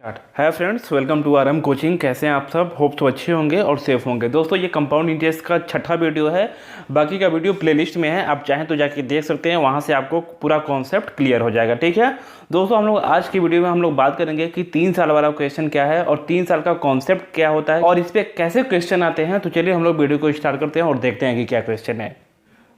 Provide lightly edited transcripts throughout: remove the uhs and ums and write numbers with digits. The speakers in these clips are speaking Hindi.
Hi friends, welcome to RM coaching. कैसे हैं आप सब? होप तो अच्छे होंगे और सेफ होंगे। दोस्तों, ये कंपाउंड इंटरेस्ट का छठा वीडियो है। बाकी का वीडियो प्लेलिस्ट में है, आप चाहें तो जाके देख सकते हैं। वहां से आपको पूरा कॉन्सेप्ट क्लियर हो जाएगा। ठीक है दोस्तों, हम लोग आज की वीडियो में हम लोग बात करेंगे कि 3 साल वाला क्वेश्चन क्या है और 3 साल का कॉन्सेप्ट क्या होता है और इस पर कैसे क्वेश्चन आते हैं। तो चलिए हम लोग वीडियो को स्टार्ट करते हैं और देखते हैं कि क्या क्वेश्चन है।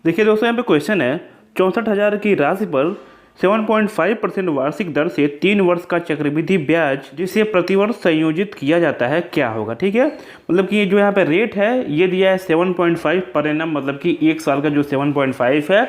देखिए दोस्तों, यहाँ पे क्वेश्चन है 64,000 की राशि पर 7.5% वार्षिक दर से 3 वर्ष का चक्रवृद्धि ब्याज जिसे प्रतिवर्ष संयोजित किया जाता है क्या होगा। ठीक है, मतलब कि जो यहाँ पे रेट है ये दिया है 7.5 पर एनम, मतलब कि 1 साल का जो 7.5 है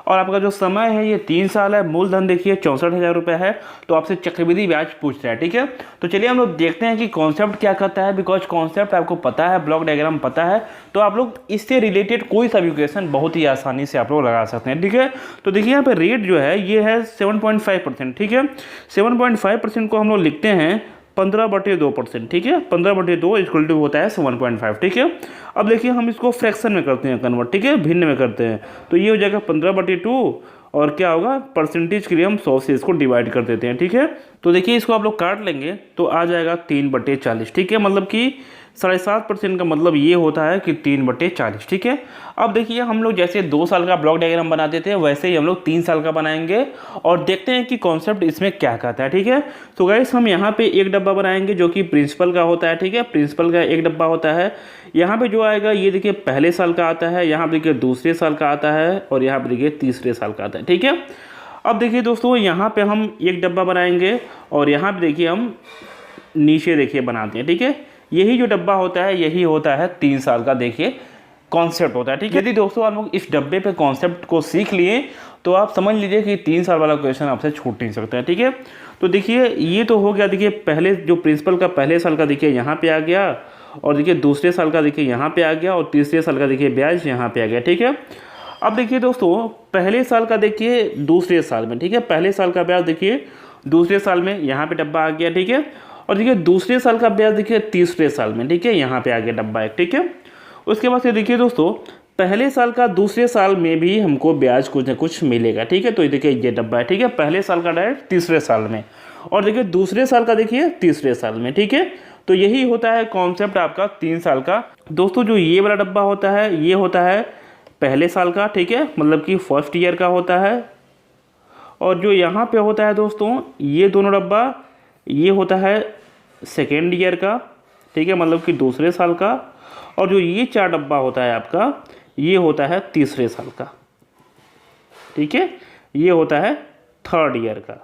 और आपका जो समय है ये 3 साल है। मूलधन देखिए 64,000 रुपये है। तो आपसे चक्रवृद्धि ब्याज पूछ रहा है। ठीक है, तो चलिए हम लोग देखते हैं कि कॉन्सेप्ट क्या करता है। बिकॉज कॉन्सेप्ट आपको पता है, ब्लॉक डायग्राम पता है, तो आप लोग इससे रिलेटेड कोई सा भी क्वेश्चन बहुत ही आसानी से आप लोग लगा सकते हैं। ठीक है, तो देखिए यहाँ पे रेट जो है ये है 7.5%। ठीक है, 7.5% को हम लोग लिखते हैं 15/2%। ठीक है, 15/2 इक्वल टू होता है 7.5। ठीक है, अब देखिए हम इसको फ्रैक्शन में करते हैं कन्वर्ट। ठीक है, भिन्न में करते हैं तो ये हो जाएगा 15/2 और क्या होगा परसेंटेज के लिए हम 100 से इसको डिवाइड कर देते हैं। ठीक है, तो देखिए इसको आप लोग काट लेंगे तो आ जाएगा 3/40। ठीक है, मतलब कि 7.5% का मतलब ये होता है कि 3/40। ठीक है, अब देखिए हम लोग जैसे 2 साल का ब्लॉक डायग्राम बनाते थे वैसे ही हम लोग 3 साल का बनाएंगे और देखते हैं कि कॉन्सेप्ट इसमें क्या कहता है। ठीक है, तो गाइस हम यहाँ पे एक डब्बा बनाएंगे जो कि प्रिंसिपल का होता है। ठीक है, प्रिंसिपल का एक डब्बा होता है। यहाँ पे जो आएगा ये देखिए पहले साल का आता है, यहाँ पे देखिए दूसरे साल का आता है और यहाँ पे देखिए तीसरे साल का आता है। ठीक है, अब देखिए दोस्तों यहाँ पे हम एक डब्बा बनाएंगे और यहाँ पे देखिए हम नीचे देखिए बनाते हैं। ठीक है, यही जो डब्बा होता है यही होता है 3 साल का देखिए कॉन्सेप्ट होता है। ठीक है, यदि दोस्तों आप लोग इस डब्बे पे कॉन्सेप्ट को सीख लिए तो आप समझ लीजिए कि 3 साल वाला क्वेश्चन आपसे छूट नहीं सकता है। ठीक है, तो देखिए ये तो हो गया। देखिए पहले जो प्रिंसिपल का पहले साल का देखिए यहाँ पे आ गया और देखिए दूसरे साल का देखिए यहाँ पे आ गया और तीसरे साल का देखिए ब्याज यहाँ पे आ गया। ठीक है, अब देखिए दोस्तों पहले साल का देखिए दूसरे साल में। ठीक है, पहले साल का ब्याज देखिए दूसरे साल में यहाँ पे डब्बा आ गया। ठीक है, और देखिए दूसरे साल का ब्याज देखिए तीसरे साल में। ठीक है, यहाँ पे आ गया डब्बा एक। ठीक है, उसके बाद से देखिए दोस्तों पहले साल का दूसरे साल में भी हमको ब्याज कुछ ना कुछ मिलेगा। ठीक है, तो देखिए ये डब्बा है। ठीक है, पहले साल का डायरेक्ट तीसरे साल में और देखिए दूसरे साल का देखिए तीसरे साल में। ठीक है, तो यही होता है कॉन्सेप्ट आपका 3 साल का। दोस्तों जो ये वाला डब्बा होता है ये होता है पहले साल का। ठीक है, मतलब कि फर्स्ट ईयर का होता है और जो यहाँ पे होता है दोस्तों ये दोनों डब्बा ये होता है सेकेंड ईयर का। ठीक है, मतलब कि दूसरे साल का और जो ये 4 डब्बा होता है आपका ये होता है तीसरे साल का। ठीक है, ये होता है थर्ड ईयर का।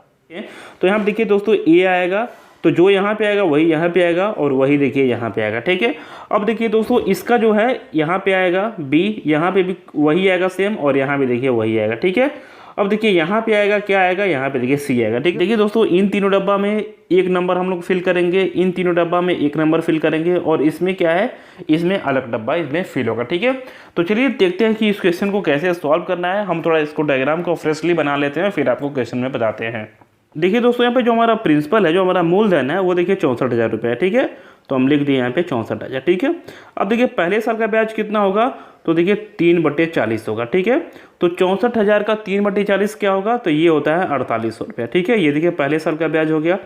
तो यहाँ पे देखिए दोस्तों ए आएगा तो जो यहाँ पे आएगा वही यहाँ पे आएगा और वही देखिए यहाँ पे आएगा। ठीक है, अब देखिए दोस्तों इसका जो है यहाँ पे आएगा बी, यहाँ पे भी वही आएगा सेम और यहाँ पे देखिए वही आएगा। ठीक है, अब देखिए यहाँ पे आएगा क्या आएगा, यहाँ पे देखिए सी आएगा। ठीक, देखिए दोस्तों इन तीनों डब्बा में 1 नंबर हम लोग फिल करेंगे, इन तीनों डब्बा में 1 नंबर फिल करेंगे और इसमें क्या है, इसमें अलग डब्बा इसमें फिल होगा। ठीक है, तो चलिए देखते हैं कि इस क्वेश्चन को कैसे सॉल्व करना है। हम थोड़ा इसको डायग्राम को फ्रेशली बना लेते हैं फिर आपको क्वेश्चन में बताते हैं। देखिए दोस्तों यहाँ पे जो हमारा प्रिंसिपल है, जो हमारा मूलधन है वो देखिए 64,000 रुपये है। ठीक है, तो हम लिख दिए यहाँ पे 64,000। ठीक है, अब देखिए पहले साल का ब्याज कितना होगा तो देखिए 3/40 होगा। ठीक है, तो 64,000 का 3/40 क्या होगा तो ये होता है 4800 रुपया। ठीक है, ये देखिए पहले साल का ब्याज हो गया।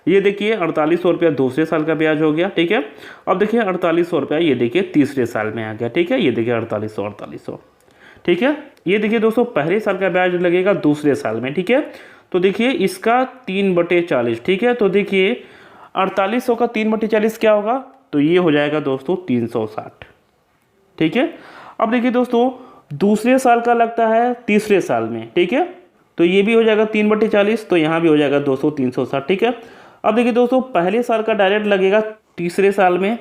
ये देखिए 4800 रुपया दूसरे साल का ब्याज हो गया। ठीक है, अब देखिए 4800 रुपया ये देखिए तीसरे साल में आ गया। ठीक है, ये देखिए 4800। ठीक है, ये देखिए दोस्तों पहले साल का ब्याज लगेगा दूसरे साल में। ठीक है, तो देखिए इसका 3/40। ठीक है, तो देखिए 4800 का 3/40 क्या होगा तो ये हो जाएगा दोस्तों 360। ठीक है, अब देखिए दोस्तों दूसरे साल का लगता है तीसरे साल में। ठीक है, तो ये भी हो जाएगा 3/40, तो यहाँ भी हो जाएगा दोस्तों 360। ठीक है, अब देखिए दोस्तों पहले साल का डायरेक्ट लगेगा तीसरे साल में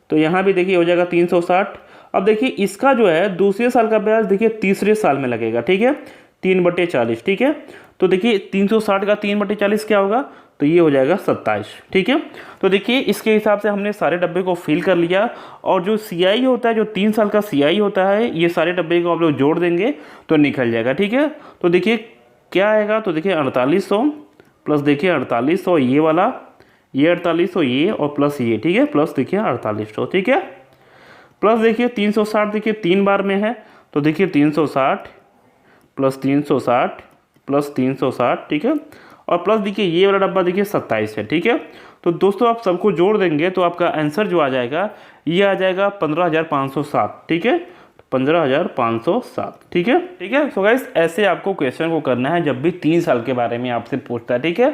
तो यहाँ भी देखिए हो जाएगा 360। अब देखिए इसका जो है दूसरे साल का ब्याज देखिए तीसरे साल में लगेगा। ठीक है, 3/40। ठीक है, तो देखिए 360 का 3/40 क्या होगा तो ये हो जाएगा 27। ठीक है, तो देखिए इसके हिसाब से हमने सारे डब्बे को फिल कर लिया और जो CI होता है, जो 3 साल का CI होता है, ये सारे डब्बे को आप लोग जोड़ देंगे तो निकल जाएगा। ठीक है, तो देखिए क्या आएगा तो देखिए 4800 प्लस देखिए 4800 ये वाला, ये 4800 ये और प्लस ये। ठीक है, प्लस देखिए 4800। ठीक है, प्लस देखिए 360 देखिए 3 बार में है तो देखिए 360 प्लस 360 प्लस 360। ठीक है, और प्लस देखिए ये वाला डब्बा देखिए 27 है, ठीक है। तो दोस्तों आप सबको जोड़ देंगे तो आपका आंसर जो आ जाएगा ये आ जाएगा 15,507, ठीक है, 15,507, ठीक है, ठीक है। सो गाइस ऐसे आपको क्वेश्चन को करना है जब भी 3 साल के बारे में आपसे पूछता है, ठीक है।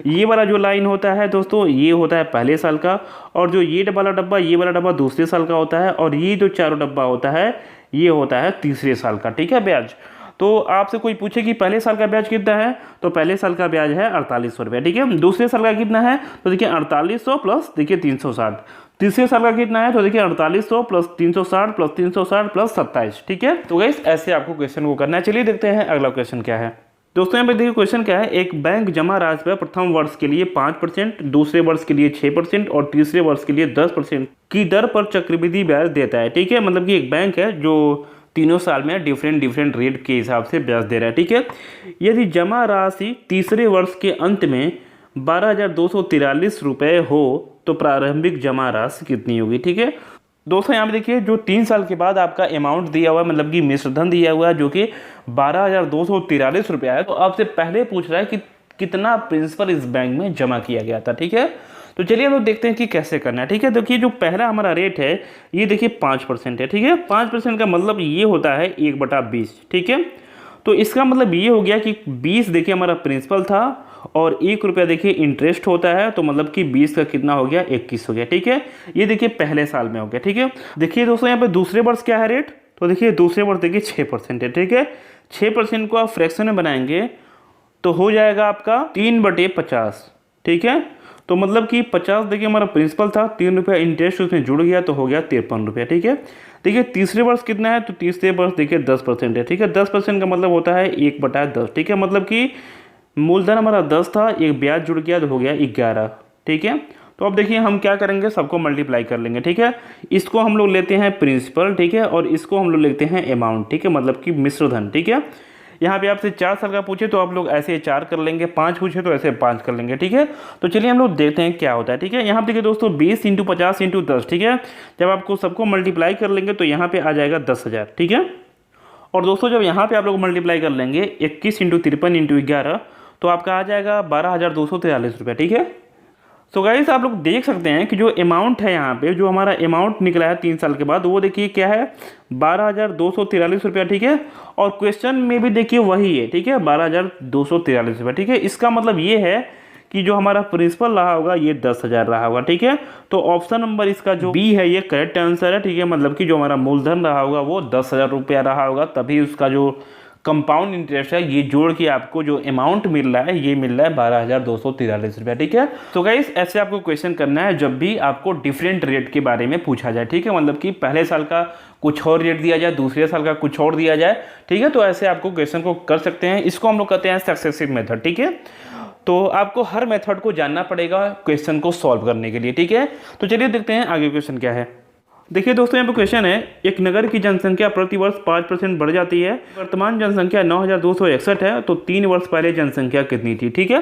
ये वाला जो लाइन होता है दोस्तों ये होता है पहले साल का, और जो ये वाला डब्बा ये वाला डब्बा दूसरे साल का होता है, और ये जो चारों डब्बा होता है ये होता है तीसरे साल का, ठीक है ब्याज। तो आपसे कोई पूछे कि पहले साल का ब्याज कितना है, तो पहले साल का ब्याज है 4800 रुपये, ठीक है। दूसरे साल का कितना है, तो देखिए 4800 प्लस देखिए 360। तीसरे साल का कितना है, तो देखिए 4800 प्लस 360 प्लस 360 प्लस 27, ठीक है। तो गाइस ऐसे आपको क्वेश्चन को करना है। चलिए देखते हैं अगला क्वेश्चन क्या है। दोस्तों यहाँ पे देखिए क्वेश्चन क्या है, एक बैंक जमा राशि पर प्रथम वर्ष के लिए 5%, दूसरे वर्ष के लिए 6% और तीसरे वर्ष के लिए 10% की दर पर चक्रवृद्धि ब्याज देता है, ठीक है। मतलब कि एक बैंक है जो तीनों साल में डिफरेंट रेट के हिसाब से ब्याज दे रहा है, ठीक है। यदि जमा राशि तीसरे वर्ष के अंत में 12,243 रुपये हो तो प्रारंभिक जमा राशि कितनी होगी, ठीक है। दोस्तों यहाँ पे देखिए जो 3 साल के बाद आपका अमाउंट दिया हुआ है, मतलब कि मिश्रधन दिया हुआ है जो कि 12,243 रुपया है, तो आपसे पहले पूछ रहा है कि कितना प्रिंसिपल इस बैंक में जमा किया गया था, ठीक है। तो चलिए हम लोग देखते हैं कि कैसे करना है, ठीक है। देखिए जो पहला हमारा रेट है ये देखिए 5% है, ठीक है। 5% का मतलब ये होता है 1/20, ठीक है। तो इसका मतलब ये हो गया कि 20 देखिए हमारा प्रिंसिपल था और 1 रुपया देखिए इंटरेस्ट होता है, तो मतलब कि 20 का कितना हो गया 21 हो गया, ठीक है। ये देखिए पहले साल में हो गया, ठीक है। देखिए दोस्तों यहाँ पे दूसरे वर्ष क्या है रेट, तो देखिए दूसरे वर्ष देखिए 6% है, ठीक है। 6% को आप फ्रैक्शन में बनाएंगे तो हो जाएगा आपका 3/50, ठीक है। तो मतलब कि 50 देखिए हमारा प्रिंसिपल था, 3 रुपया इंटरेस्ट उसमें जुड़ गया तो हो गया 53 रुपया, ठीक है। देखिए तीसरे वर्ष कितना है, तो तीसरे वर्ष देखिए 10% है, ठीक है। 10% का मतलब होता है 1/10, ठीक है। मतलब कि मूलधन हमारा 10 था, एक ब्याज जुड़ गया तो हो गया 11, ठीक है। तो अब देखिए हम क्या करेंगे, सबको मल्टीप्लाई कर लेंगे, ठीक है। इसको हम लोग लेते हैं प्रिंसिपल, ठीक है, और इसको हम लोग लेते हैं अमाउंट, ठीक है, मतलब कि मिश्रधन, ठीक है। यहाँ पे आपसे 4 साल का पूछे तो आप लोग ऐसे 4 कर लेंगे, 5 पूछे तो ऐसे 5 कर लेंगे, ठीक है। तो चलिए हम लोग देखते हैं क्या होता है, ठीक है। यहाँ पे देखिए दोस्तों 20 × 50 × 10, ठीक है। जब आपको सबको मल्टीप्लाई कर लेंगे तो यहाँ पे आ जाएगा 10,000, ठीक है। और दोस्तों जब यहाँ पे आप लोग मल्टीप्लाई कर लेंगे 21 × 53 × 11 तो आपका आ जाएगा 12,243 रुपये, ठीक है। तो गाइस आप लोग देख सकते हैं कि जो अमाउंट है यहाँ पे, जो हमारा अमाउंट निकला है 3 साल के बाद, वो देखिए क्या है 12,243 रुपया, ठीक है। और क्वेश्चन में भी देखिए वही है, ठीक है, 12,243 रुपया, ठीक है। इसका मतलब ये है कि जो हमारा प्रिंसिपल रहा होगा ये 10,000 रहा होगा, ठीक है। तो ऑप्शन नंबर इसका जो बी है ये करेक्ट आंसर है, ठीक है। मतलब कि जो हमारा मूलधन रहा होगा वो 10,000 रुपया रहा होगा, तभी उसका जो कंपाउंड इंटरेस्ट है ये जोड़ के आपको जो अमाउंट मिल रहा है ये मिल रहा है 12,243 रुपया, ठीक है। तो गाइस ऐसे आपको क्वेश्चन करना है जब भी आपको डिफरेंट रेट के बारे में पूछा जाए, ठीक है। मतलब कि पहले साल का कुछ और रेट दिया जाए, दूसरे साल का कुछ और दिया जाए, ठीक है। तो ऐसे आपको क्वेश्चन को कर सकते हैं। इसको हम लोग कहते हैं सक्सेसिव मेथड, ठीक है। तो आपको हर मेथड को जानना पड़ेगा क्वेश्चन को सॉल्व करने के लिए, ठीक है। तो चलिए देखते हैं आगे क्वेश्चन क्या है। देखिए दोस्तों यहाँ पे क्वेश्चन है, एक नगर की जनसंख्या प्रतिवर्ष 5% बढ़ जाती है, वर्तमान जनसंख्या 9,261 है, तो 3 वर्ष पहले जनसंख्या कितनी थी, ठीक है।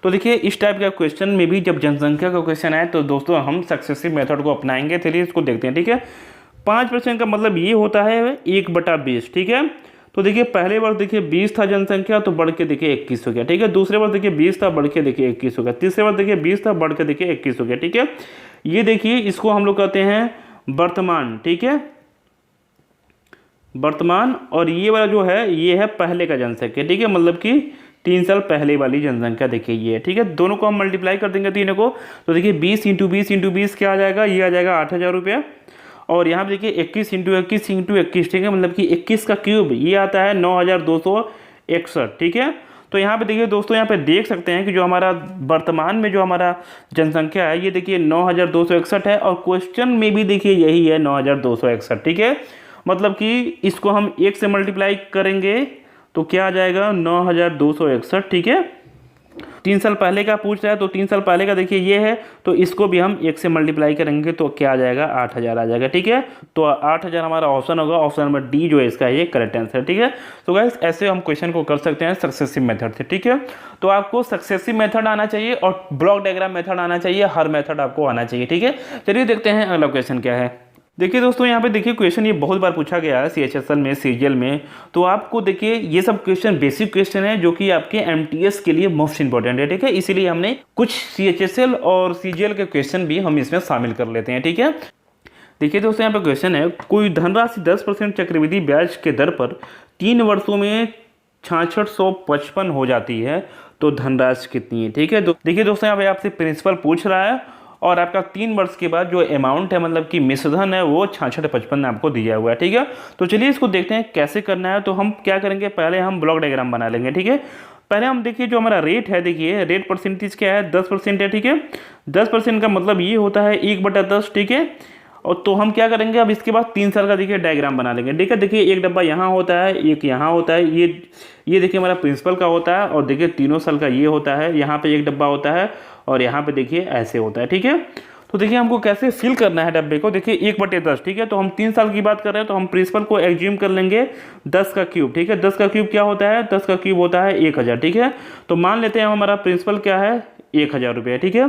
तो देखिए इस टाइप का क्वेश्चन में भी जब जनसंख्या का क्वेश्चन आए तो दोस्तों हम सक्सेसिव मेथड को अपनाएंगे। चलिए इसको देखते हैं, ठीक है। 5% का मतलब ये होता है 1/20, ठीक है। तो देखिए पहले वर्ष देखिए 20 था जनसंख्या तो बढ़ के देखिए 21 हो गया, ठीक है। दूसरे वर्ष देखिए 20 था बढ़ के देखिए 21 हो गया, तीसरे वर्ष देखिए 20 था बढ़ के देखिए 21 हो गया, ठीक है। ये देखिए इसको हम लोग कहते हैं वर्तमान, ठीक है, वर्तमान। और ये वाला जो है ये है पहले का जनसंख्या, ठीक है। मतलब कि 3 साल पहले वाली जनसंख्या देखिए ये है, ठीक है। दोनों को हम मल्टीप्लाई कर देंगे तीनों को, तो देखिए 20 × 20 × 20 क्या आ जाएगा, ये आ जाएगा 8,000 रुपया। और यहाँ पे देखिए 21 × 21 × 21, ठीक है। मतलब कि 21 का क्यूब ये आता है 9,261, ठीक है। तो यहाँ पे देखिए दोस्तों यहाँ पे देख सकते हैं कि जो हमारा वर्तमान में जो हमारा जनसंख्या है ये देखिए 9,261 है, और क्वेश्चन में भी देखिए यही है 9,261, ठीक है। मतलब कि इसको हम 1 से मल्टीप्लाई करेंगे तो क्या आ जाएगा 9,261, ठीक है। 3 साल पहले का पूछ रहा है तो 3 साल पहले का देखिए ये है, तो इसको भी हम 1 से मल्टीप्लाई करेंगे तो क्या आ जाएगा 8,000 आ जाएगा, ठीक है। तो 8,000 हमारा ऑप्शन होगा, ऑप्शन नंबर डी जो है इसका ये करेक्ट आंसर, ठीक है। तो गाइस ऐसे हम क्वेश्चन को कर सकते हैं सक्सेसिव मेथड से, ठीक है। तो आपको सक्सेसिव मेथड आना चाहिए और ब्लॉक डायग्राम मेथड आना चाहिए, हर मेथड आपको आना चाहिए, ठीक है। चलिए देखते हैं अगला क्वेश्चन क्या है। देखिए दोस्तों, यहाँ पे देखिए क्वेश्चन ये बहुत बार पूछा गया है CHSL में, सीजीएल में। तो आपको देखिए ये सब क्वेश्चन बेसिक क्वेश्चन है जो कि आपके एमटीएस के लिए मोस्ट इंपॉर्टेंट है, ठीक है। इसीलिए हमने कुछ CHSL और सीजीएल के क्वेश्चन भी हम इसमें शामिल कर लेते हैं, ठीक है। देखिए दोस्तों, यहाँ पे क्वेश्चन है, कोई धनराशि 10% चक्रवृद्धि ब्याज के दर पर 3 वर्षों में 6655 हो जाती है, तो धनराशि कितनी है, ठीक है। देखिए दोस्तों, यहाँ पे आपसे प्रिंसिपल पूछ रहा है और आपका 3 वर्ष के बाद जो अमाउंट है, मतलब कि मिश्रधन है, वो 6655 आपको दिया हुआ है, ठीक है। तो चलिए इसको देखते हैं कैसे करना है। तो हम क्या करेंगे, पहले हम ब्लॉक डायग्राम बना लेंगे, ठीक है। पहले हम देखिए जो हमारा रेट है, देखिए रेट परसेंटेज क्या है, 10% है, ठीक है। 10% का मतलब ये होता है 1/10, ठीक है। और तो हम क्या करेंगे, अब इसके बाद 3 साल का देखिए डायग्राम बना लेंगे, ठीक है। देखिए एक डब्बा यहाँ होता है, एक यहाँ होता है, ये देखिए हमारा प्रिंसिपल का होता है, और देखिए 3 साल का ये होता है, यहाँ पे एक डब्बा होता है, और यहाँ पे देखिए ऐसे होता है, ठीक है। तो देखिए हमको कैसे फिल करना है डब्बे को, देखिए 1/10, ठीक है। तो हम 3 साल की बात कर रहे हैं, तो हम प्रिंसिपल को एज्यूम कर लेंगे 10 का क्यूब, ठीक है। 10 का क्यूब क्या होता है, 10 का क्यूब होता है 1000, ठीक है। तो मान लेते हैं हमारा प्रिंसिपल क्या है, 1000 रुपये, ठीक है।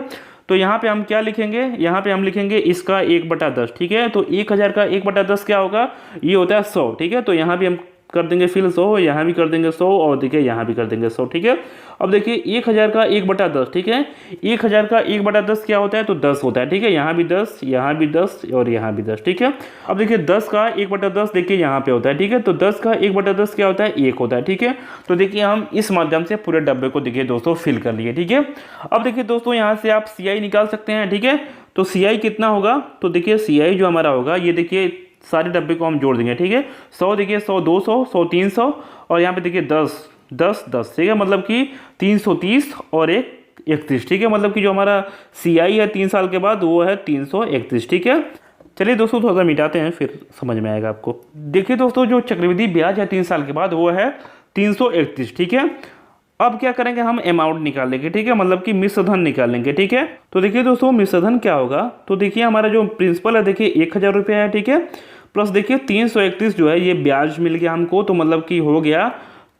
तो यहाँ पे हम क्या लिखेंगे, यहाँ पे हम लिखेंगे इसका 1/10, ठीक है। तो 1000 का 1/10 क्या होगा, ये होता है 100, ठीक है। तो यहाँ भी हम कर देंगे फिल 100, यहाँ भी कर देंगे 100, और देखिए यहाँ भी कर देंगे 100, ठीक है। अब देखिए 1000 का 1/10, ठीक है। 1000 का 1/10 क्या होता है, तो 10 होता है, ठीक है। यहाँ भी 10, यहाँ भी 10, और यहाँ भी 10, ठीक है। अब देखिए 10 का 1/10 देखिए यहाँ पे होता है, ठीक है। तो 10 का 1/10 क्या होता है, 1 होता है, ठीक है। तो देखिए हम इस माध्यम से पूरे डब्बे को देखिए दोस्तों फिल कर लिए, ठीक है। अब देखिए दोस्तों, यहाँ से आप CI निकाल सकते हैं, ठीक है। तो CI कितना होगा, तो देखिए CI जो हमारा होगा, ये देखिए सारे डब्बे को हम जोड़ देंगे, ठीक है। 100 देखिए 100 200, 100 300, और यहाँ पे देखिए 10 10 10, ठीक है। मतलब कि 330 और 31, ठीक है। मतलब कि जो हमारा CI है 3 साल के बाद, वो है 331, ठीक है। चलिए दोस्तों थोड़ा सा मिटाते हैं, फिर समझ में आएगा आपको। देखिए दोस्तों, जो चक्रवृद्धि ब्याज है 3 साल के बाद, वो है 331, ठीक है। अब क्या करेंगे, हम अमाउंट निकाल लेंगे, ठीक है। मतलब कि मिश्रधन निकाल लेंगे, ठीक है। तो देखिए दोस्तों, मिश्रधन क्या होगा, तो देखिए हमारा जो प्रिंसिपल है देखिए 1000 रुपये है, ठीक है। प्लस देखिए 331 जो है ये ब्याज मिल गया हमको, तो मतलब कि हो गया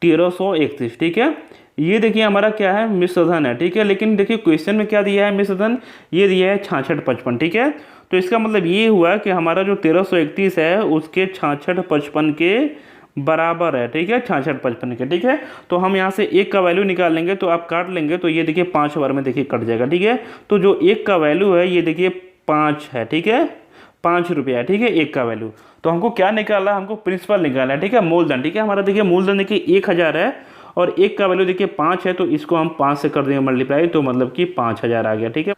1331, ठीक है। ये देखिए हमारा क्या है, मिश्रधन है, ठीक है। लेकिन देखिए क्वेश्चन में क्या दिया है, मिश्रधन ये दिया है 6655, ठीक है। तो इसका मतलब ये हुआ कि हमारा जो 1331 है उसके 6655 के बराबर है, ठीक है। 6655 के, ठीक है। तो हम यहाँ से 1 का वैल्यू निकाल लेंगे, तो आप काट लेंगे, तो ये देखिए 5 बार में देखिए कट जाएगा, ठीक है। तो जो 1 का वैल्यू है ये देखिए 5 है, ठीक है। 5 रुपया है, ठीक है, 1 का वैल्यू। तो हमको क्या निकालना है, हमको प्रिंसिपल निकालना है, ठीक है, मूलधन, ठीक है। हमारा देखिए मूलधन देखिए 1000 है, और 1 का वैल्यू देखिए 5 है, तो इसको हम 5 से कर देंगे मल्टीप्लाई, तो मतलब कि 5000 आ गया, ठीक है।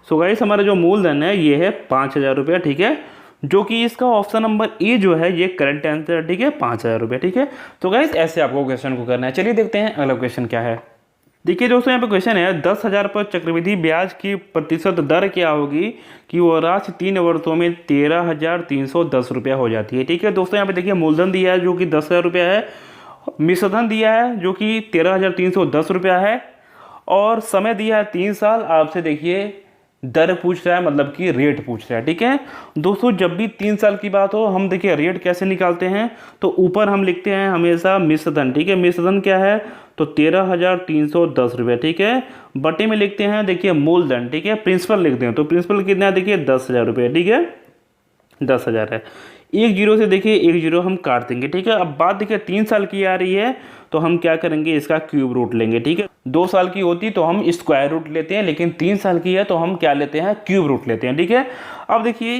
सो गाइस, हमारा जो मूलधन है ये है 5000 रुपया, ठीक है। जो कि इसका ऑप्शन नंबर ए जो है ये करेक्ट आंसर है, ठीक है, 5000 रुपये, ठीक है। तो गाइस ऐसे आपको क्वेश्चन को करना है। चलिए देखते हैं अगला क्वेश्चन क्या है। देखिए दोस्तों, यहाँ पे क्वेश्चन है 10,000 पर चक्रवृद्धि ब्याज की प्रतिशत दर क्या होगी कि वो राशि 3 वर्षों में 13,310 रुपया हो जाती है, ठीक है। दोस्तों यहाँ पे देखिए मूलधन दिया है जो कि 10,000 रुपया है, मिश्रधन दिया है जो कि 13,310 रुपया है, और समय दिया है 3 साल। आपसे देखिए दर पूछ रहा है, मतलब कि रेट पूछ रहा है, ठीक है। दोस्तों जब भी 3 साल की बात हो, हम देखिए रेट कैसे निकालते हैं, तो ऊपर हम लिखते हैं हमेशा मिश्रधन, ठीक है। मिश्रधन क्या है, तो 13,310 रुपये, ठीक है। बटे में लिखते हैं देखिए मूलधन, ठीक है। प्रिंसिपल लिखते हैं, तो प्रिंसिपल कितना है देखिए 10,000 रुपये, ठीक है, 10,000 है। 1 जीरो से देखिए 1 जीरो हम काट देंगे, ठीक है। अब बात देखिए 3 साल की आ रही है, तो हम क्या करेंगे, इसका क्यूब रूट लेंगे, ठीक है। 2 साल की होती तो हम स्क्वायर रूट लेते हैं, लेकिन 3 साल की है तो हम क्या लेते हैं, क्यूब रूट लेते हैं, ठीक है। अब देखिए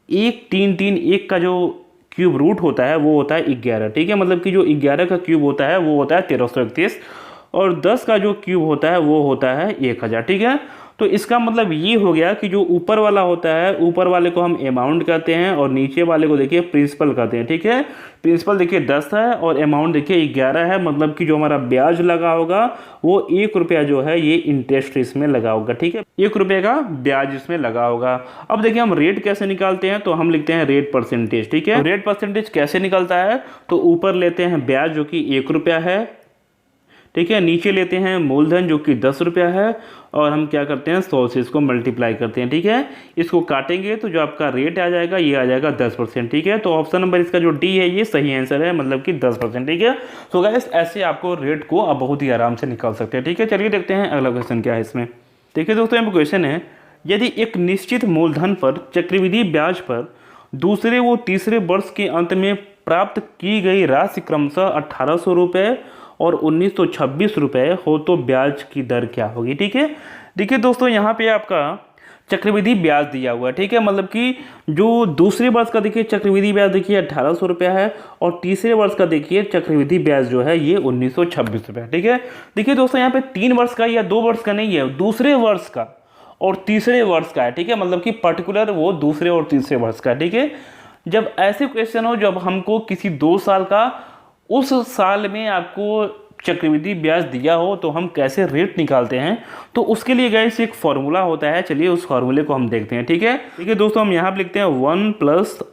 1 3 3 1 का जो क्यूब रूट होता है वो होता है 11, ठीक है। मतलब कि जो 11 का क्यूब होता है वो होता है 1331, और 10 का जो क्यूब होता है वो होता है 1000, ठीक है। तो इसका मतलब ये हो गया कि जो ऊपर वाला होता है, ऊपर वाले को हम अमाउंट कहते हैं, और नीचे वाले को देखिए प्रिंसिपल कहते हैं, ठीक है। प्रिंसिपल देखिए 10 है और अमाउंट देखिए 11 है, मतलब कि जो हमारा ब्याज लगा होगा वो 1 रुपया जो है ये इंटरेस्ट इसमें लगा होगा, ठीक है। 1 रुपये का ब्याज इसमें लगा होगा। अब देखिए हम रेट कैसे निकालते हैं, तो हम लिखते हैं रेट परसेंटेज, ठीक है। रेट परसेंटेज कैसे निकलता है, तो ऊपर लेते हैं ब्याज जो कि 1 रुपया है, ठीक है। नीचे लेते हैं मूलधन जो कि 10 रुपया है, और हम क्या करते हैं 100 से इसको मल्टीप्लाई करते हैं, ठीक है। इसको काटेंगे तो जो आपका रेट आ जाएगा ये आ जाएगा 10%, ठीक है। तो ऑप्शन नंबर इसका जो डी है ये सही आंसर है, मतलब कि 10%, ठीक है। तो गाइस ऐसे आपको रेट को आप बहुत ही आराम से निकाल सकते हैं, ठीक है। चलिए देखते हैं अगला क्वेश्चन क्या है इसमें। देखिए दोस्तों यहाँ पर क्वेश्चन है, यदि एक निश्चित मूलधन पर चक्रवृद्धि ब्याज पर दूसरे व तीसरे वर्ष के अंत में प्राप्त की गई राशि क्रमशः 1800 रुपये और 1926 रुपये हो तो ब्याज की दर क्या होगी। ठीक है, देखिए दोस्तों यहाँ पे आपका चक्रवृद्धि ब्याज दिया हुआ है। ठीक है, मतलब कि जो दूसरे वर्ष का देखिए चक्रवृद्धि ब्याज देखिए 1800 रुपया है और तीसरे वर्ष का देखिए चक्रवृद्धि ब्याज जो है ये 1926 रुपये। ठीक है, देखिए दोस्तों यहाँ पे 3 वर्ष का या 2 वर्ष का नहीं है, दूसरे वर्ष का और तीसरे वर्ष का है। ठीक है, मतलब कि पर्टिकुलर वो दूसरे और तीसरे वर्ष का। ठीक है, जब ऐसे क्वेश्चन हो जब हमको किसी 2 साल का उस साल में आपको चक्रवृद्धि ब्याज दिया हो तो हम कैसे रेट निकालते हैं, तो उसके लिए गाइस एक फॉर्मूला होता है। चलिए उस फॉर्मूले को हम देखते हैं। ठीक है दोस्तों, हम यहाँ पे लिखते हैं 1 +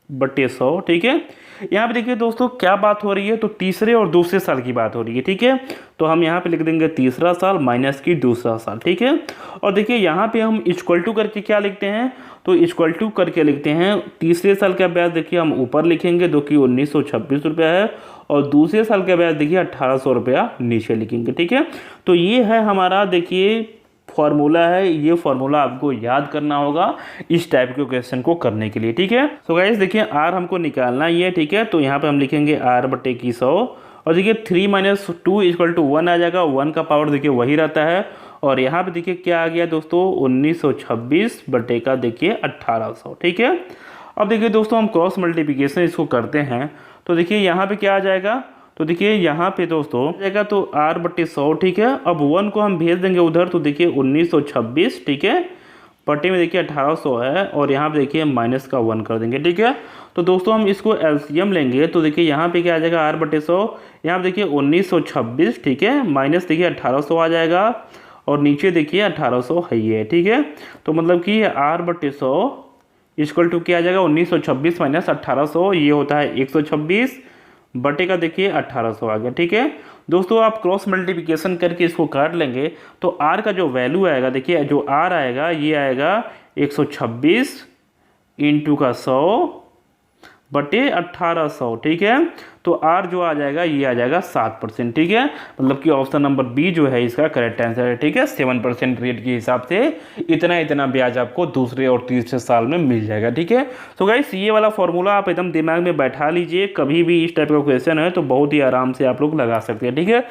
R/100। ठीक है, यहाँ पे देखिए दोस्तों क्या बात हो रही है, तो तीसरे और दूसरे साल की बात हो रही है। ठीक है, तो हम यहाँ पे लिख देंगे तीसरा साल माइनस की दूसरा साल। ठीक है, और देखिए यहाँ पे हम इक्वल टू करके क्या लिखते हैं, तो इक्वल टू करके लिखते हैं तीसरे साल का ब्याज देखिए हम ऊपर लिखेंगे जो कि 1926 रुपया है और दूसरे साल का ब्याज देखिए 1800 रुपया नीचे लिखेंगे। ठीक है, तो ये है हमारा देखिए फॉर्मूला है, ये फॉर्मूला आपको याद करना होगा इस टाइप के क्वेश्चन को करने के लिए। ठीक है, तो गाइस देखिए आर हमको निकालना ही है। ठीक है, तो यहाँ पे हम लिखेंगे R/100 और देखिए 3 - 2 = 1 आ जाएगा। 1 का पावर देखिए वही रहता है और यहाँ पे देखिए क्या आ गया दोस्तों 1926 बटे का देखिए 1800। ठीक है, अब देखिए दोस्तों हम क्रॉस मल्टीप्लिकेशन इसको करते हैं तो देखिए यहाँ पे क्या आ जाएगा, तो देखिए यहाँ पे दोस्तों जाएगा तो R/100। ठीक है, अब 1 को हम भेज देंगे उधर तो देखिए 1926। ठीक है, बटे में देखिए 1800 है और यहाँ पे देखिए माइनस का 1 कर देंगे। ठीक है, तो दोस्तों हम इसको एलसीएम लेंगे तो देखिए यहाँ पे क्या आ जाएगा R/100, यहाँ पे देखिए 1926। ठीक है, माइनस देखिए 1800 आ जाएगा और नीचे देखिए 1800 है ये। ठीक है, तो मतलब कि R/100 = क्या आ जाएगा 1926 - 1800, ये होता है 126 बटे का देखिए 1800 आ गया। ठीक है दोस्तों, आप क्रॉस मल्टीप्लिकेशन करके इसको काट लेंगे तो R का जो वैल्यू आएगा देखिए जो R आएगा ये आएगा 126 × 100 बटे 1800। ठीक है, तो R जो आ जाएगा ये आ जाएगा 7%। ठीक है, मतलब कि ऑप्शन नंबर बी जो है इसका करेक्ट आंसर है। ठीक है, 7% रेट के हिसाब से इतना ब्याज आपको दूसरे और तीसरे साल में मिल जाएगा। ठीक है, तो गाइस ये वाला फॉर्मूला आप एकदम दिमाग में बैठा लीजिए, कभी भी इस टाइप का क्वेश्चन है तो बहुत ही आराम से आप लोग लगा सकते हैं। ठीक है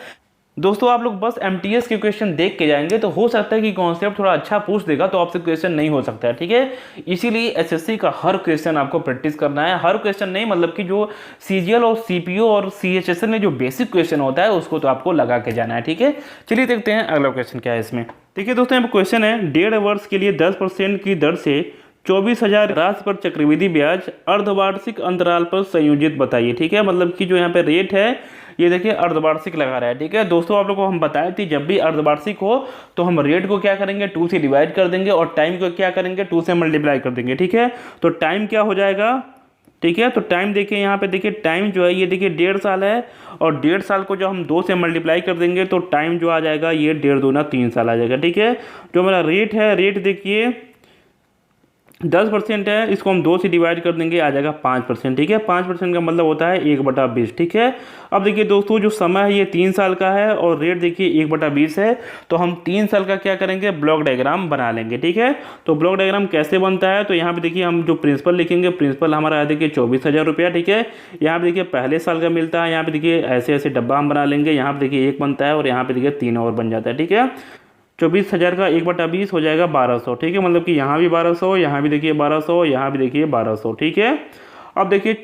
दोस्तों, आप लोग बस एमटीएस के क्वेश्चन देख के जाएंगे तो हो सकता है कि कॉन्सेप्ट थोड़ा अच्छा पूछ देगा तो आपसे क्वेश्चन नहीं हो सकता है। ठीक है, इसीलिए एसएससी का हर क्वेश्चन आपको प्रैक्टिस करना है। हर क्वेश्चन नहीं, मतलब कि जो सीजीएल और सीपीओ और सीएचएसएल में जो बेसिक क्वेश्चन होता है उसको तो आपको लगा के जाना है। ठीक है, चलिए देखते हैं अगला क्वेश्चन क्या है इसमें। देखिए दोस्तों, यहाँ पर क्वेश्चन है 1.5 वर्ष के लिए 10% की दर से 24,000 राशि पर चक्रवृद्धि ब्याज अर्धवार्षिक अंतराल पर संयोजित बताइए। ठीक है, मतलब कि जो यहाँ पे रेट है ये देखिए अर्धवार्षिक लगा रहा है। ठीक है दोस्तों, आप लोगों को हम बताए थे जब भी अर्धवार्षिक हो तो हम रेट को क्या करेंगे 2 से डिवाइड कर देंगे और टाइम को क्या करेंगे 2 से मल्टीप्लाई कर देंगे। ठीक है, तो टाइम क्या हो जाएगा, ठीक है, तो टाइम देखिए यहाँ पे देखिए टाइम जो है ये देखिए 1.5 साल है और 1.5 साल को जो हम 2 से मल्टीप्लाई कर देंगे तो टाइम जो आ जाएगा ये 1.5 दूना 3 साल आ जाएगा। ठीक है, जो हमारा रेट है, रेट देखिए 10% है, इसको हम 2 से डिवाइड कर देंगे आ जाएगा 5%। ठीक है, 5% का मतलब होता है 1/20। ठीक है, अब देखिए दोस्तों जो समय है ये 3 साल का है और रेट देखिए 1/20 है, तो हम 3 साल का क्या करेंगे ब्लॉक डायग्राम बना लेंगे। ठीक है, तो ब्लॉक डायग्राम कैसे बनता है, तो यहाँ पे देखिए हम जो प्रिंसिपल लिखेंगे, प्रिंसिपल हमारा देखिए 24,000 रुपया। ठीक है, यहाँ पे देखिए पहले साल का मिलता है, यहाँ पे देखिए ऐसे ऐसे डब्बा हम बना लेंगे, यहाँ पे देखिए 1 बनता है और यहाँ पे देखिए 3 और बन जाता है। ठीक है, 24,000 का 1/20 हो जाएगा 1200। ठीक है, मतलब कि यहाँ भी 1200, यहाँ भी देखिए 1200, यहाँ भी देखिए 1200। ठीक है, अब देखिए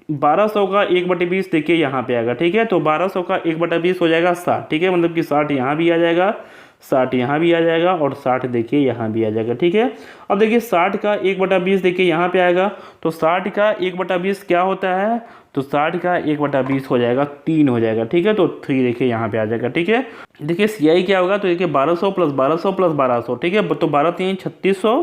1200 का 1/20 देखिए यहाँ पे आएगा। ठीक है, तो 1200 का 1/20 हो जाएगा 60। ठीक है, मतलब कि 60 यहाँ भी आ जाएगा, 60 यहाँ भी आ जाएगा और 60 देखिए यहाँ भी आ जाएगा। ठीक है, अब देखिए 60 का 1/20 देखिए यहाँ पे आएगा, तो 60 का 1/20 क्या होता है, तो 60 का 1/20 हो जाएगा 3 हो जाएगा। ठीक है, तो 3 देखिए यहाँ पे आ जाएगा। ठीक है, देखिए सीआई क्या होगा, तो देखिए 1200 + 1200 + 1200। ठीक है, तो 12 3 3600।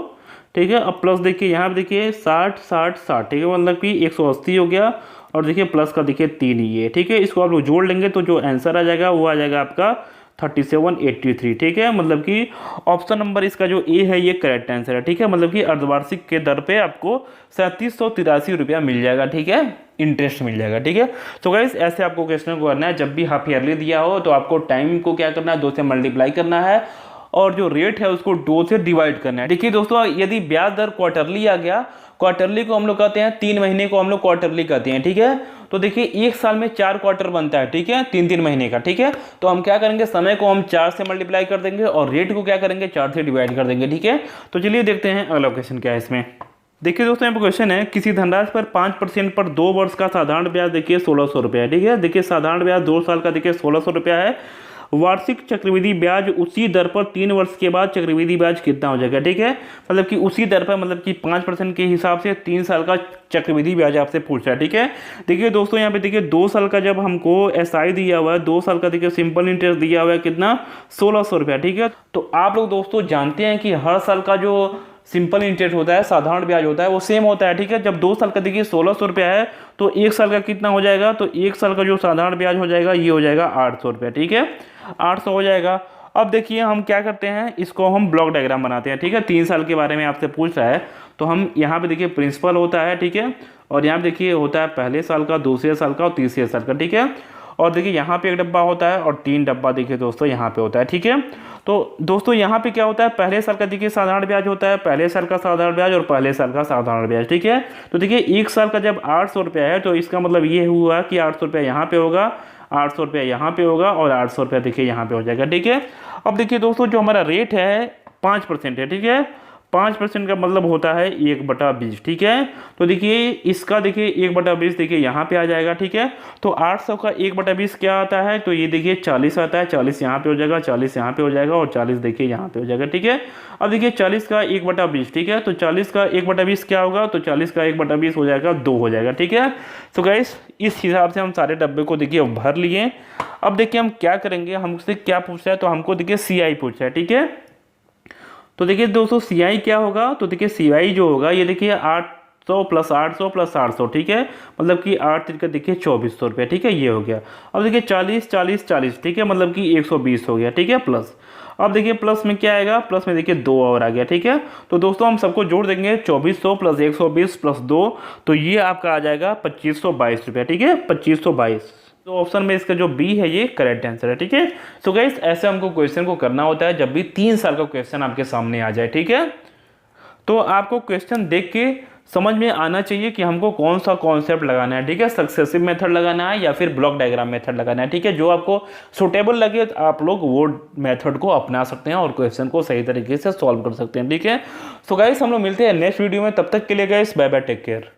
ठीक है, अब प्लस देखिए यहाँ पे देखिए 60 60 60। ठीक है, मतलब कि 180 हो गया और देखिए प्लस का देखिए 3 ही है। ठीक है, इसको आप लोग जोड़ लेंगे तो जो आंसर आ जाएगा वो आ जाएगा आपका 3783। ठीक है, मतलब कि ऑप्शन नंबर इसका जो ए है ये करेक्ट आंसर है। ठीक है, मतलब कि अर्धवार्षिक के दर पे आपको 3783 रुपया मिल जाएगा। ठीक है, इंटरेस्ट मिल जाएगा। ठीक है, तो गाइस ऐसे आपको क्वेश्चन को करना है, जब भी हाफ ईयरली दिया हो तो आपको टाइम को क्या करना है 2 से मल्टीप्लाई करना है और जो रेट है उसको 2 से डिवाइड करना है। देखिए दोस्तों, यदि ब्याज दर क्वार्टरली आ गया, क्वार्टरली को हम लोग कहते हैं 3 महीने को हम लोग क्वार्टरली कहते हैं, ठीक है। तो देखिए एक साल में 4 क्वार्टर बनता है, ठीक है, 3-3 महीने का, ठीक है। तो हम क्या करेंगे, समय को हम 4 से मल्टीप्लाई कर देंगे और रेट को क्या करेंगे, 4 से डिवाइड कर देंगे, ठीक है। तो चलिए देखते हैं अगला क्वेश्चन क्या है इसमें। देखिए दोस्तों, यहाँ पर क्वेश्चन है, किसी धनराशि पर 5% पर 2 वर्ष का साधारण ब्याज देखिए 1600 रुपया है, ठीक है। देखिए साधारण ब्याज 2 साल का देखिए 1600 रुपया है। वार्षिक चक्रवृद्धि ब्याज उसी दर पर 3 वर्ष के बाद चक्रवृद्धि ब्याज कितना हो जाएगा, ठीक है। मतलब कि उसी दर पर, मतलब कि 5% के हिसाब से 3 साल का चक्रवृद्धि ब्याज आपसे पूछ रहा है, ठीक है। देखिए दोस्तों, यहाँ पे देखिए 2 साल का जब हमको एसआई दिया हुआ है, 2 साल का देखिए सिंपल इंटरेस्ट दिया हुआ है कितना, 1600 रुपया, ठीक है। तो आप लोग दोस्तों जानते हैं कि हर साल का जो सिंपल इंटरेस्ट होता है, साधारण ब्याज होता है, वो सेम होता है, ठीक है। जब 2 साल का देखिए 1600 रुपया है तो 1 साल का कितना हो जाएगा, तो 1 साल का जो साधारण ब्याज हो जाएगा ये हो जाएगा 800 रुपया, ठीक है, 800 हो जाएगा। अब देखिए हम क्या करते हैं, इसको हम ब्लॉक डायग्राम बनाते हैं, ठीक है। 3 साल के बारे में आपसे पूछ रहा है तो हम यहाँ पे देखिए प्रिंसिपल होता है, ठीक है, और यहाँ पे देखिए होता है पहले साल का, दूसरे साल का और तीसरे साल का, ठीक है। और देखिए यहाँ पे 1 डब्बा होता है और 3 डब्बा देखिए दोस्तों यहाँ पे होता है, ठीक है। तो दोस्तों यहाँ पे क्या होता है, पहले साल का देखिए साधारण ब्याज होता है, पहले साल का साधारण ब्याज और पहले साल का साधारण ब्याज, ठीक है। तो देखिए 1 साल का जब 800 रुपया है तो इसका मतलब ये हुआ कि 800 रुपया यहाँ पे होगा, 800 रुपया यहाँ पे होगा और 800 रुपया देखिए यहाँ पे हो जाएगा, ठीक है। अब देखिए दोस्तों, जो हमारा रेट है 5% है, ठीक है। 5% का मतलब होता है 1/20, ठीक है। तो देखिए इसका देखिए 1/20 देखिए यहाँ पे आ जाएगा, ठीक है। तो 800 का 1/20 क्या आता है, तो ये देखिए 40 आता है, 40 यहाँ पे हो जाएगा, 40 यहाँ पे हो जाएगा और 40 देखिए यहाँ पे हो जाएगा, ठीक है। अब देखिए 40 का 1/20, ठीक है। तो 40 का 1/20 क्या होगा, तो 40 का 1/20 हो जाएगा 2 हो जाएगा, ठीक है। तो गाइस इस हिसाब से हम सारे डब्बे को देखिए भर लिए। अब देखिए हम क्या करेंगे, हमसे क्या पूछ रहा है, तो हमको देखिए CI पूछ रहा है, ठीक है। तो देखिए दोस्तों CI क्या होगा, तो देखिए CI जो होगा ये देखिए 800 + 800 + 800, ठीक है। मतलब कि 8 तरीका देखिए 2400 रुपये, ठीक है, ये हो गया। अब देखिए 40 40 40, ठीक है, मतलब कि 120 हो गया, ठीक है, प्लस। अब देखिए प्लस में क्या आएगा, प्लस में देखिए 2 और आ गया, ठीक है। तो दोस्तों हम सबको जोड़ देंगे, 2400 + 120 + 2, तो ये आपका आ जाएगा 2522 रुपया, ठीक है, 2522। तो ऑप्शन में इसका जो बी है ये करेक्ट आंसर है, ठीक है। सो गाइस ऐसे हमको क्वेश्चन को करना होता है जब भी 3 साल का क्वेश्चन आपके सामने आ जाए, ठीक है। तो आपको क्वेश्चन देख के समझ में आना चाहिए कि हमको कौन सा कॉन्सेप्ट लगाना है, ठीक है, सक्सेसिव मेथड लगाना है या फिर ब्लॉक डायग्राम मेथड लगाना है, ठीक है। जो आपको सुटेबल लगे आप लोग वो मेथड को अपना सकते हैं और क्वेश्चन को सही तरीके से सॉल्व कर सकते हैं, ठीक है। सो गाइस हम लोग मिलते हैं नेक्स्ट वीडियो में, तब तक के लिए guys bye bye, take care.